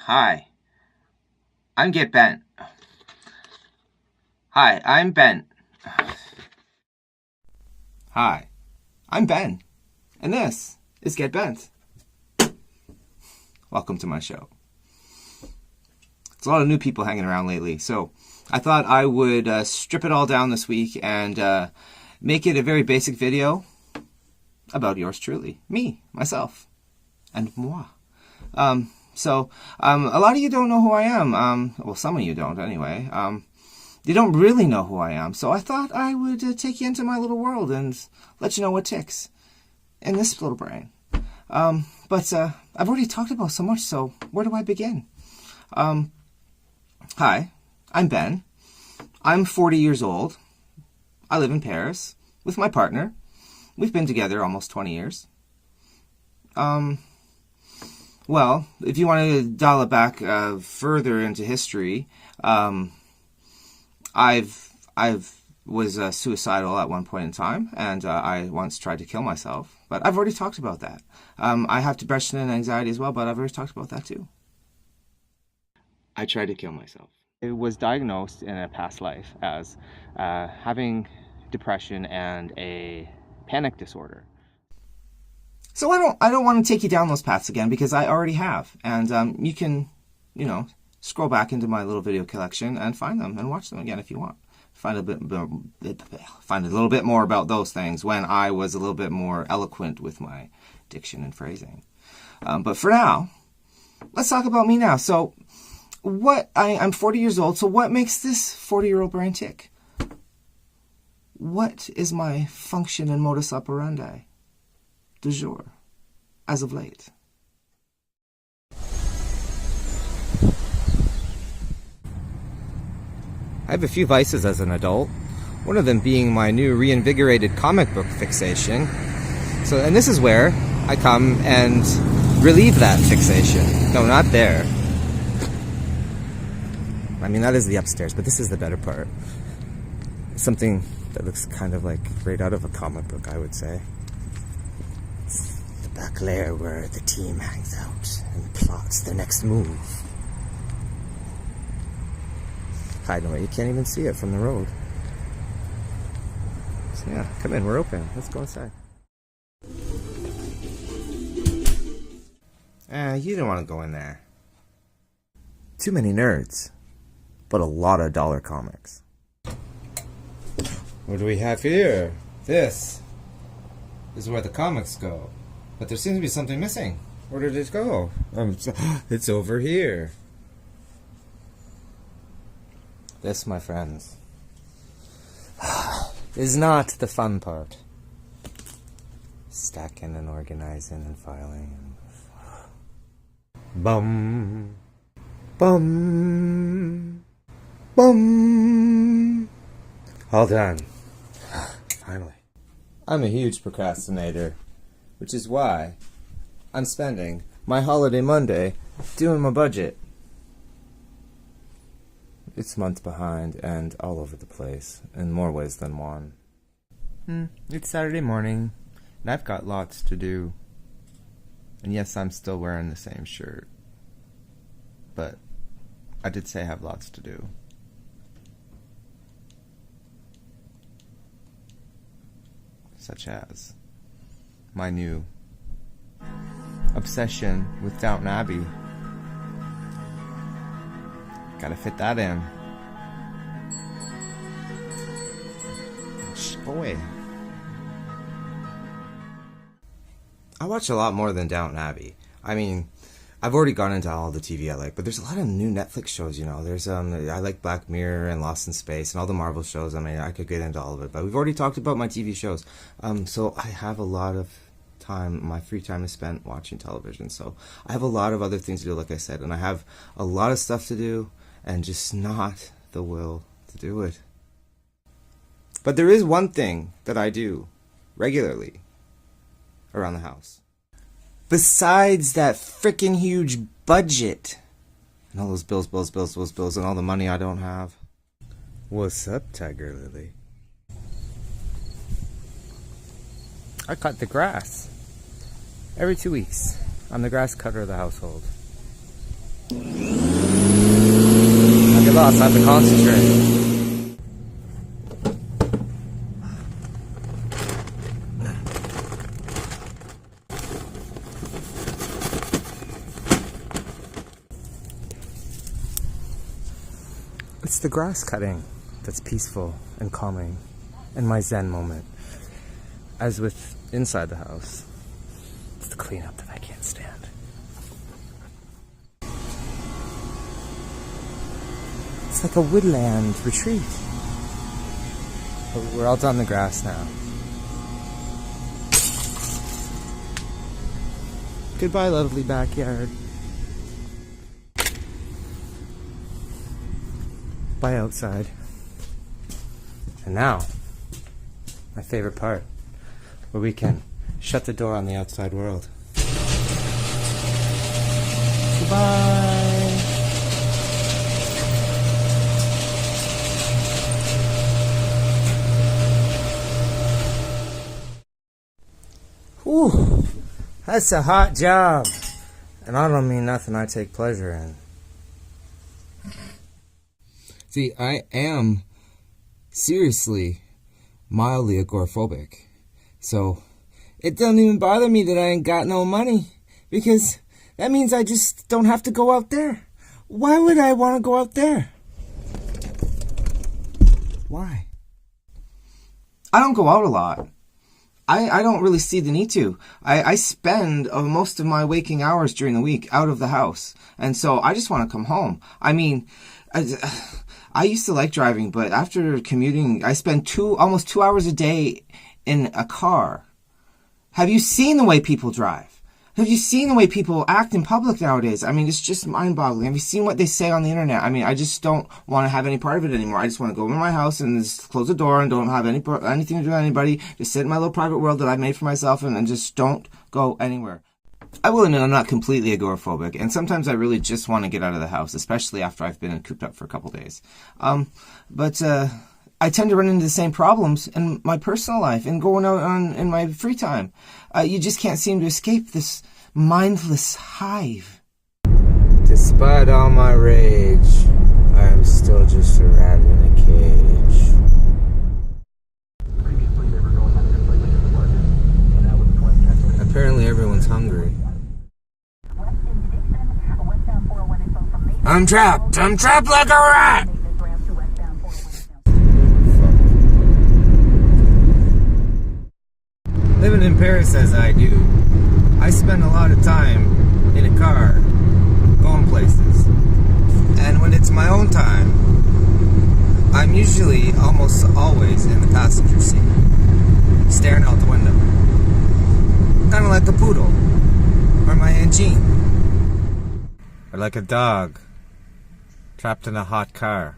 Hi, I'm Get Bent. Hi, I'm Ben. Hi, I'm Ben, and this is Get Bent. Welcome to my show. There's a lot of new people hanging around lately, so I thought I would strip it all down this week and make it a very basic video about yours truly, me, myself, and moi. So a lot of you don't know who I am. Well, some of you don't anyway. You don't really know who I am, so I thought I would take you into my little world and let you know what ticks in this little brain. But I've already talked about so much, so where do I begin? Hi, I'm Ben. I'm 40 years old. I live in Paris with my partner. We've been together almost 20 years. Well, if you want to dial it back further into history, I've was suicidal at one point in time, and I once tried to kill myself. But I've already talked about that. I have depression and anxiety as well, but I've already talked about that too. I tried to kill myself. It was diagnosed in a past life as having depression and a panic disorder. So I don't want to take you down those paths again because I already have, and you can, scroll back into my little video collection and find them and watch them again if you want. Find a little bit more about those things when I was a little bit more eloquent with my diction and phrasing. But for now, let's talk about me now. So, I'm 40 years old. So, what makes this 40-year-old brain tick? What is my function and modus operandi du jour, as of late? I have a few vices as an adult, one of them being my new reinvigorated comic book fixation. And this is where I come and relieve that fixation. No, not there. I mean, that is the upstairs, but this is the better part. Something that looks kind of like right out of a comic book, I would say. It's the back lair where the team hangs out and plots the next move. Hide away. You can't even see it from the road. So yeah, come in. We're open. Let's go inside. You don't want to go in there. Too many nerds, but a lot of dollar comics. What do we have here? This is where the comics go. But there seems to be something missing. Where did it go? It's over here. This, my friends, is not the fun part. Stacking and organizing and filing. Bum. Bum. Bum. All done. Finally. I'm a huge procrastinator, which is why I'm spending my holiday Monday doing my budget. It's months behind and all over the place, in more ways than one. It's Saturday morning, and I've got lots to do. And yes, I'm still wearing the same shirt. But I did say I have lots to do. Such as my new obsession with Downton Abbey. Gotta fit that in. Boy. I watch a lot more than Downton Abbey. I mean, I've already gone into all the TV I like, but there's a lot of new Netflix shows, There's, I like Black Mirror and Lost in Space and all the Marvel shows. I mean, I could get into all of it, but we've already talked about my TV shows. So I have a lot of time, my free time is spent watching television. So I have a lot of other things to do, like I said, and I have a lot of stuff to do and just not the will to do it. But there is one thing that I do regularly around the house. Besides that frickin' huge budget and all those bills, and all the money I don't have. What's up, Tiger Lily? I cut the grass every 2 weeks. I'm the grass cutter of the household. I get lost, I have to concentrate. It's the grass cutting that's peaceful and calming, and my Zen moment. As with inside the house, it's the cleanup that I can't stand. It's like a woodland retreat. But we're all done the grass now. Goodbye, lovely backyard. Bye, outside. And now, my favorite part, where we can shut the door on the outside world. Goodbye. Whew, that's a hot job. And I don't mean nothing I take pleasure in. See, I am seriously mildly agoraphobic. So it doesn't even bother me that I ain't got no money, because that means I just don't have to go out there. Why would I want to go out there? Why? I don't go out a lot. I don't really see the need to. I spend most of my waking hours during the week out of the house. And so I just want to come home. I mean, I used to like driving, but after commuting, I spend almost 2 hours a day in a car. Have you seen the way people drive? Have you seen the way people act in public nowadays? I mean, it's just mind-boggling. Have you seen what they say on the internet? I mean, I just don't want to have any part of it anymore. I just want to go in my house and just close the door and don't have anything to do with anybody. Just sit in my little private world that I've made for myself and just don't go anywhere. I will admit I'm not completely agoraphobic, and sometimes I really just want to get out of the house, especially after I've been cooped up for a couple days. But I tend to run into the same problems in my personal life and going out in my free time. You just can't seem to escape this mindless hive. Despite all my rage, I am still just a rat in a cage. Apparently everyone's hungry. I'm trapped like a rat! Living in Paris as I do, I spend a lot of time in a car, going places. And when it's my own time, I'm usually almost always in the passenger seat, staring out the window. Kind of like a poodle, or my Aunt Jean. Or like a dog, trapped in a hot car.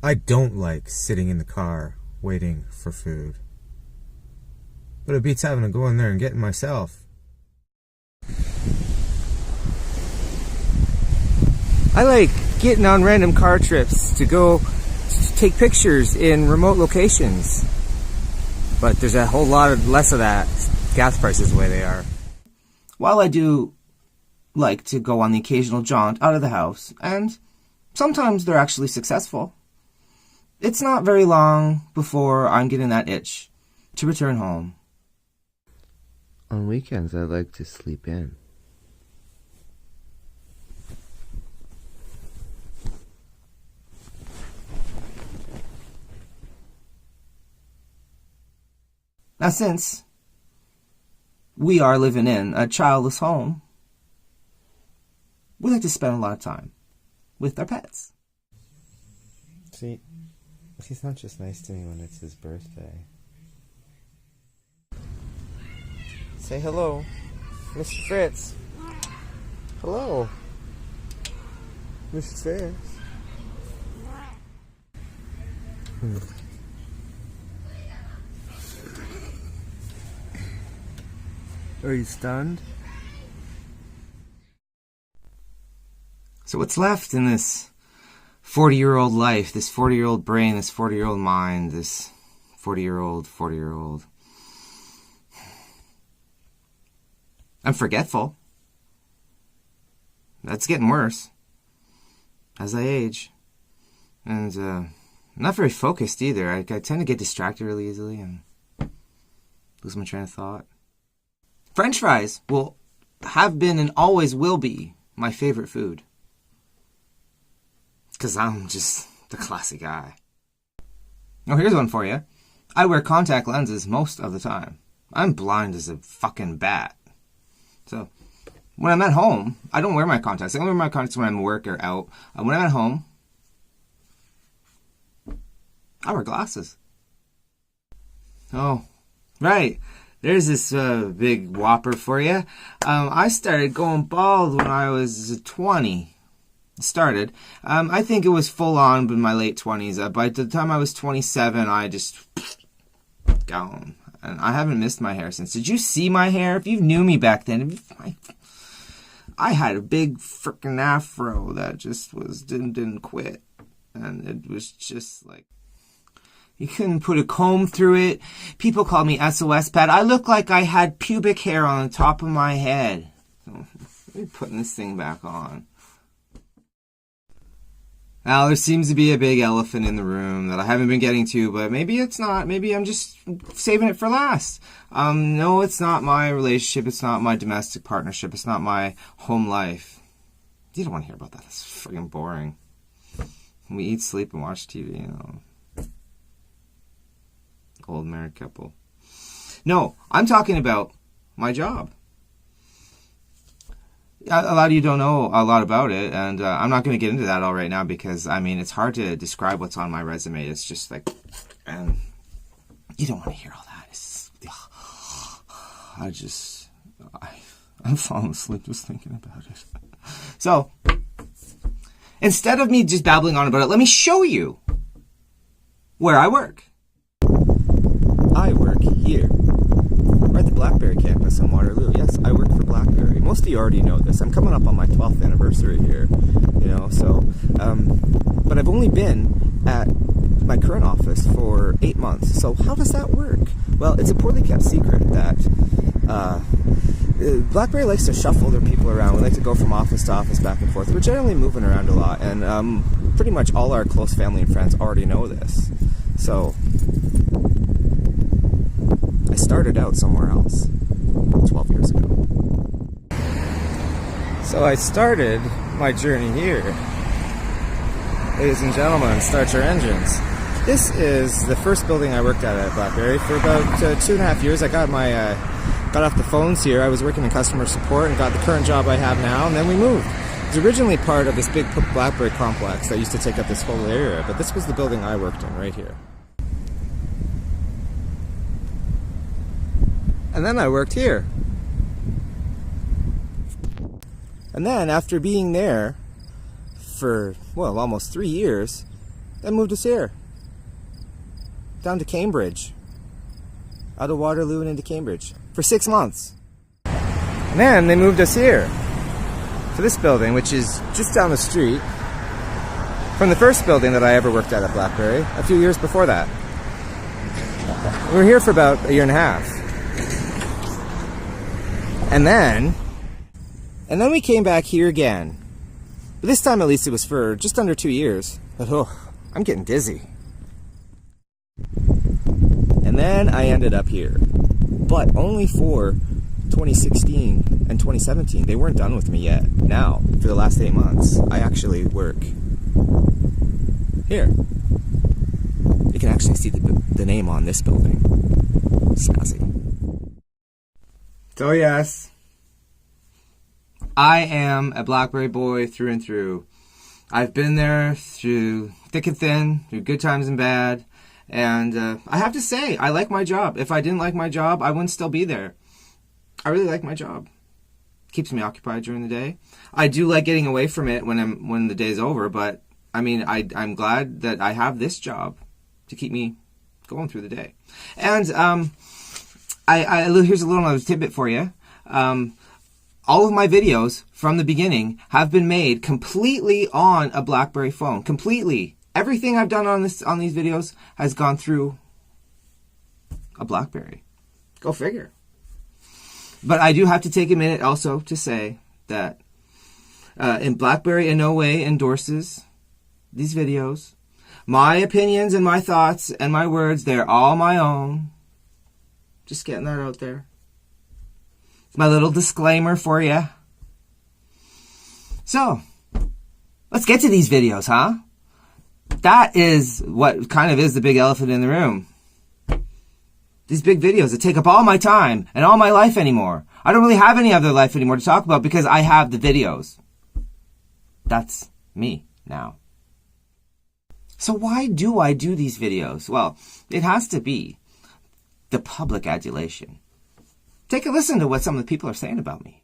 I don't like sitting in the car, waiting for food. But it beats having to go in there and get it myself. I like getting on random car trips to go take pictures in remote locations. But there's a whole lot less of that. Gas prices the way they are. While I do like to go on the occasional jaunt out of the house, and sometimes they're actually successful, it's not very long before I'm getting that itch to return home. On weekends, I like to sleep in. Now, since we are living in a childless home, we like to spend a lot of time with our pets. See, he's not just nice to me when it's his birthday. Say hello, Mr. Fritz. Hello, Mr. Fritz. Are you stunned? So what's left in this 40-year-old life, this 40-year-old brain, this 40-year-old mind, this 40-year-old... I'm forgetful. that's getting worse as I age. And I'm not very focused either. I tend to get distracted really easily and lose my train of thought. French fries will have been and always will be my favorite food. Because I'm just the classic guy. Oh, here's one for you. I wear contact lenses most of the time. I'm blind as a fucking bat. So, when I'm at home, I don't wear my contacts. I only wear my contacts when I'm at work or out. When I'm at home, I wear glasses. Oh, right. There's this big whopper for you. I started going bald when I was 20. I think it was full on in my late 20s. By the time I was 27, I just gone. And I haven't missed my hair since. Did you see my hair? If you knew me back then, I had a big freaking afro that just didn't quit. And it was just like, you couldn't put a comb through it. People called me SOS Pat. I looked like I had pubic hair on the top of my head. So, let me put this thing back on. Now, there seems to be a big elephant in the room that I haven't been getting to, but maybe it's not. Maybe I'm just saving it for last. No, it's not my relationship. It's not my domestic partnership. It's not my home life. You don't want to hear about that. That's freaking boring. We eat, sleep, and watch TV, you know. Old married couple. No, I'm talking about my job. A lot of you don't know a lot about it, and I'm not going to get into that all right now because, I mean, it's hard to describe what's on my resume. It's just like, and you don't want to hear all that. I'm falling asleep just thinking about it. So, instead of me just babbling on about it, let me show you where I work. I work here. We're at the BlackBerry campus in Waterloo. Yes, I work for BlackBerry. Most of you already know this. I'm coming up on my 12th anniversary here, you know, so, but I've only been at my current office for 8 months. So how does that work? Well, it's a poorly kept secret that BlackBerry likes to shuffle their people around. We like to go from office to office, back and forth. We're generally moving around a lot, and pretty much all our close family and friends already know this. So I started out somewhere else 12 years ago. So I started my journey here. Ladies and gentlemen, start your engines. This is the first building I worked at BlackBerry for about 2.5 years. I got off the phones here. I was working in customer support and got the current job I have now, and then we moved. It was originally part of this big BlackBerry complex that used to take up this whole area, but this was the building I worked in right here. And then I worked here. And then after being there for, well, almost 3 years, they moved us here. Down to Cambridge. Out of Waterloo and into Cambridge. For 6 months. And then they moved us here. To this building, which is just down the street from the first building that I ever worked at BlackBerry, a few years before that. We were here for about 1.5 years. And then we came back here again. But this time at least it was for just under 2 years. But I'm getting dizzy. And then I ended up here. But only for 2016 and 2017. They weren't done with me yet. Now, for the last 8 months, I actually work here. You can actually see the name on this building. Snazzy. So yes, I am a BlackBerry boy through and through. I've been there through thick and thin, through good times and bad, and I have to say, I like my job. If I didn't like my job, I wouldn't still be there. I really like my job. Keeps me occupied during the day. I do like getting away from it when the day's over, but I mean, I'm glad that I have this job to keep me going through the day. And here's a little other tidbit for you. All of my videos from the beginning have been made completely on a BlackBerry phone. Completely. Everything I've done on these videos has gone through a BlackBerry. Go figure. But I do have to take a minute also to say that And BlackBerry in no way endorses these videos. My opinions and my thoughts and my words, they're all my own. Just getting that out there. My little disclaimer for you. So, let's get to these videos, huh? That is what kind of is the big elephant in the room. These big videos that take up all my time and all my life anymore. I don't really have any other life anymore to talk about because I have the videos. That's me now. So why do I do these videos? Well, it has to be the public adulation. Take a listen to what some of the people are saying about me.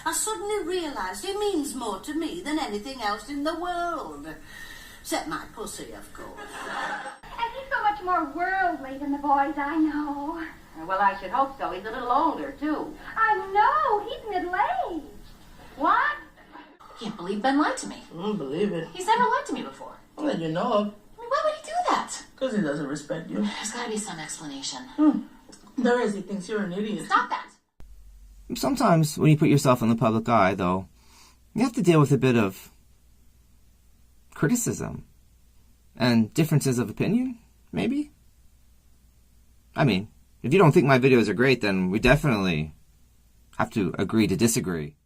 I suddenly realised it means more to me than anything else in the world. Except my pussy, of course. And he's so much more worldly than the boys I know. Well, I should hope so. He's a little older, too. I know, he's middle-aged. What? I can't believe Ben lied to me. I don't believe it. He's never lied to me before. Well, then you know of. I mean, why would he do that? Because he doesn't respect you. There's got to be some explanation. There is. He thinks you're an idiot. Stop that. Sometimes when you put yourself in the public eye, though, you have to deal with a bit of criticism and differences of opinion, maybe? I mean, if you don't think my videos are great, then we definitely have to agree to disagree.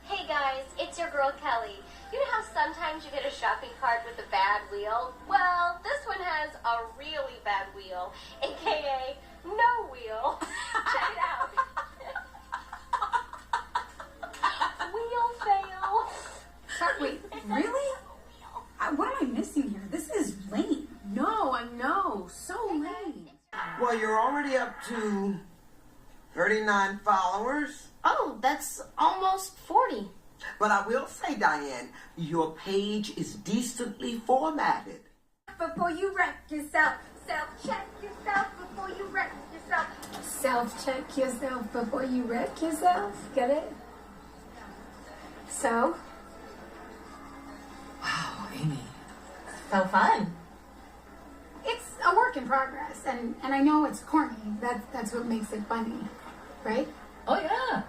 Hey guys, it's your girl Kelly. You know how sometimes you get a shopping cart with a bad wheel? Well, this one has a really bad wheel, aka no wheel. Check it out. Wheel fail. Wait, really? What am I missing here? This is lame. No, I know. So lame. Well, you're already up to 39 followers. Oh, that's almost 40. But I will say, Diane, your page is decently formatted. Before you wreck yourself, self-check yourself before you wreck yourself. Self-check yourself before you wreck yourself. Get it? So? Wow, Amy. So fun. It's a work in progress, and I know it's corny. That's what makes it funny, right? Oh, yeah.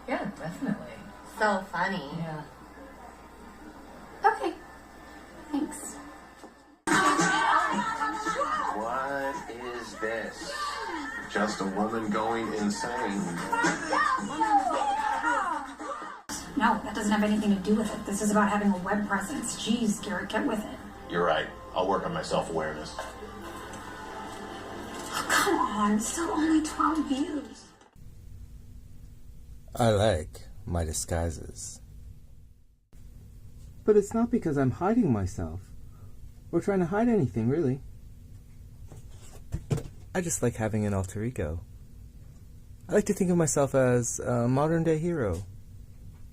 Yeah, definitely. So funny. Yeah. Okay. Thanks. What is this? Just a woman going insane. No, that doesn't have anything to do with it. This is about having a web presence. Jeez, Garrett, get with it. You're right. I'll work on my self-awareness. Oh, come on, still only 12 views. I like my disguises. But it's not because I'm hiding myself or trying to hide anything, really. I just like having an alter ego. I like to think of myself as a modern-day hero,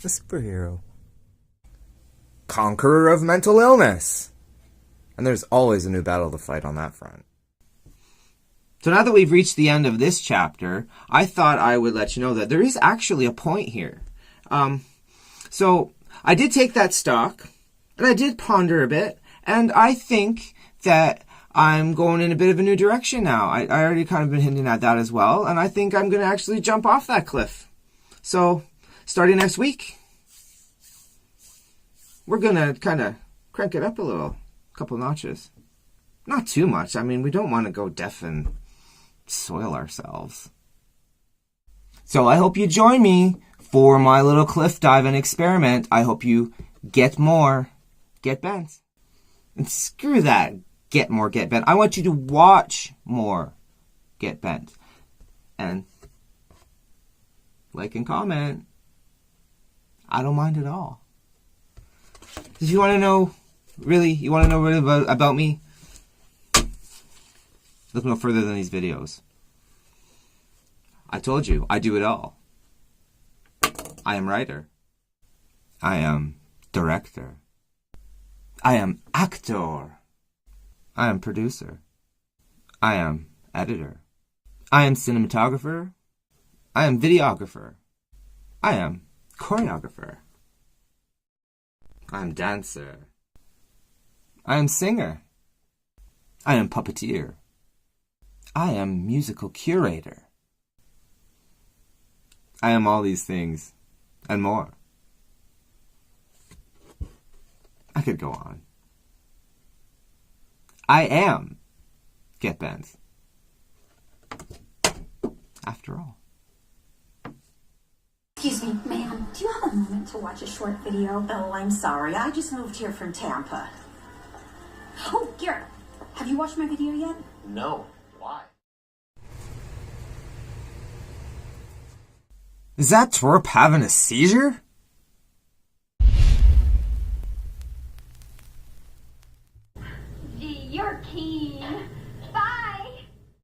a superhero, conqueror of mental illness. And there's always a new battle to fight on that front. So now that we've reached the end of this chapter, I thought I would let you know that there is actually a point here. So I did take that stock, and I did ponder a bit, and I think that I'm going in a bit of a new direction now. I already kind of been hinting at that as well, and I think I'm going to actually jump off that cliff. So, starting next week, we're going to kind of crank it up a couple notches. Not too much. I mean, we don't want to go deaf and soil ourselves. So I hope you join me for my little cliff diving experiment. I hope you get more, get bent. And screw that, get more, get bent. I want you to watch more, get bent. And like and comment. I don't mind at all. If you want to know, really about me, look no further than these videos. I told you, I do it all. I am writer. I am director. I am actor. I am producer. I am editor. I am cinematographer. I am videographer. I am choreographer. I am dancer. I am singer. I am puppeteer. I am musical curator. I am all these things and more. could go on. I am Get Bent. After all. Excuse me, ma'am. Do you have a moment to watch a short video? Oh, I'm sorry. I just moved here from Tampa. Oh, Garrett, have you watched my video yet? No. Why? Is that twerp having a seizure?